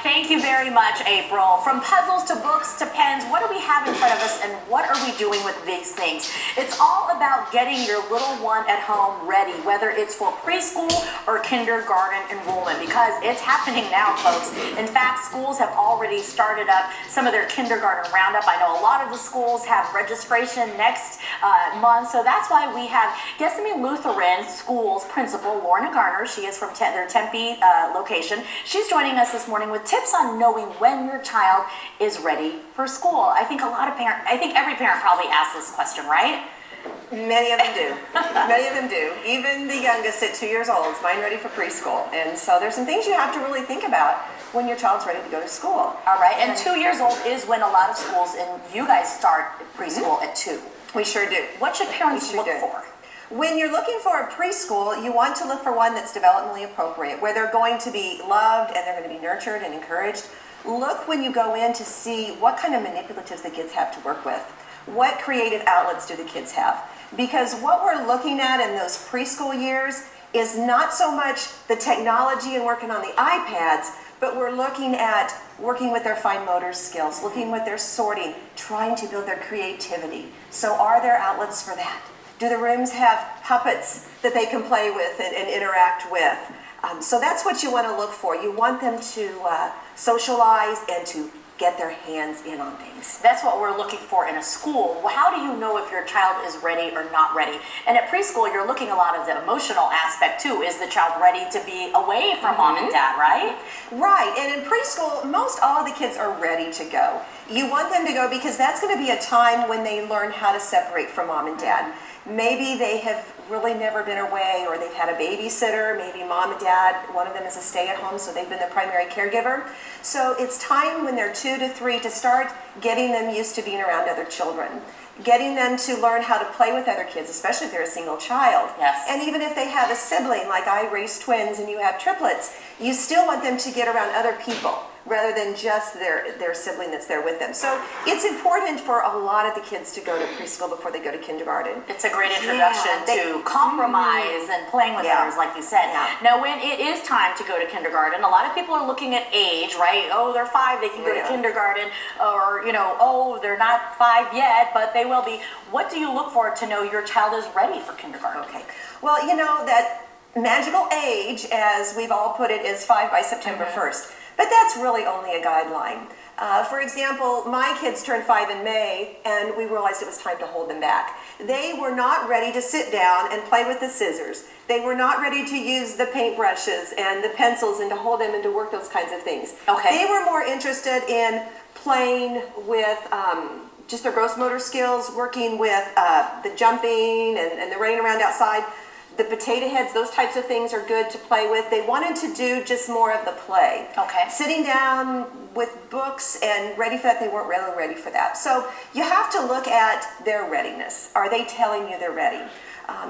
Thank you very much, April. From puzzles to books to pens, what do we have in front of us and what are we doing with these things? It's all about getting your little one at home ready, whether it's for preschool or kindergarten enrollment, because it's happening now, folks. In fact, schools have already started up some of their kindergarten roundup. I know a lot of the schools have registration next month, so that's why we have Gethsemane Lutheran School's principal, Lorna Kemper. She is from their Tempe location. She's joining us this morning with tips on knowing when your child is ready for school. I think every parent probably asks this question, right? Many of them do. Many of them do. Even the youngest at 2 years old is mine ready for preschool. And so there's some things you have to really think about when your child's ready to go to school. All right, and 2 years old is when a lot of schools, and you guys start preschool at 2. We sure do. What should parents look for? When you're looking for a preschool, you want to look for one that's developmentally appropriate, where they're going to be loved and they're going to be nurtured and encouraged. Look when you go in to see what kind of manipulatives the kids have to work with. What creative outlets do the kids have? Because what we're looking at in those preschool years is not so much the technology and working on the iPads, but we're looking at working with their fine motor skills, looking with their sorting, trying to build their creativity. So are there outlets for that? Do the rooms have puppets that they can play with and interact with? So that's what you want to look for. You want them to socialize and to get their hands in on things. That's what we're looking for in a school. How do you know if your child is ready or not ready? And at preschool, you're looking a lot of the emotional aspect too. Is the child ready to be away from mom and dad, right? Right, and in preschool, most all of the kids are ready to go. You want them to go because that's going to be a time when they learn how to separate from mom and dad. Maybe they have really never been away, or they've had a babysitter, maybe mom and dad, one of them is a stay-at-home, so they've been the primary caregiver. So it's time when they're 2 to 3 to start getting them used to being around other children, getting them to learn how to play with other kids, especially if they're a single child. Yes. And even if they have a sibling, like I raised twins and you have triplets, you still want them to get around other people rather than just their sibling that's there with them. So it's important for a lot of the kids to go to preschool before they go to kindergarten. It's a great introduction to compromise and playing with others, like you said. Now, when it is time to go to kindergarten, a lot of people are looking at age, right? Oh, they're 5, they can go to kindergarten, or, oh, they're not 5 yet, but they will be. What do you look for to know your child is ready for kindergarten? Okay. Well, that magical age, as we've all put it, is 5 by September 1st. But that's really only a guideline. For example, my kids turned 5 in May, and we realized it was time to hold them back. They were not ready to sit down and play with the scissors. They were not ready to use the paintbrushes and the pencils and to hold them and to work those kinds of things. Okay. They were more interested in playing with just their gross motor skills, working with the jumping and the running around outside. The potato heads, those types of things are good to play with. They wanted to do just more of the play. Okay. Sitting down with books and ready for that, they weren't really ready for that. So you have to look at their readiness. Are they telling you they're ready?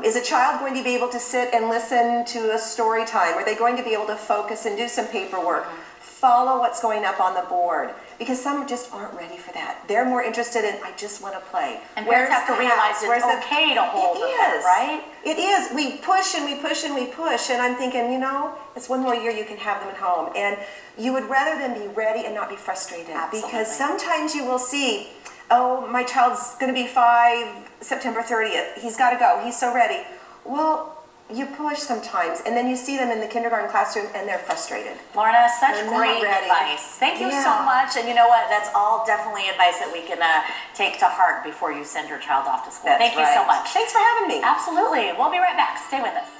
Is a child going to be able to sit and listen to a story time? Are they going to be able to focus and do some paperwork? Follow what's going up on the board, because some just aren't ready for that. They're more interested in, I just want to play. And parents have to realize it's okay to hold them, right? It is. We push and we push and we push, and I'm thinking, it's one more year you can have them at home. And you would rather them be ready and not be frustrated. Absolutely. Because sometimes you will see, oh, my child's going to be 5 September 30th. He's got to go. He's so ready. Well, you push sometimes, and then you see them in the kindergarten classroom, and they're frustrated. Lorna, such great advice. Thank you so much. And you know what? That's all definitely advice that we can take to heart before you send your child off to school. Thank you so much. Thanks for having me. Absolutely. We'll be right back. Stay with us.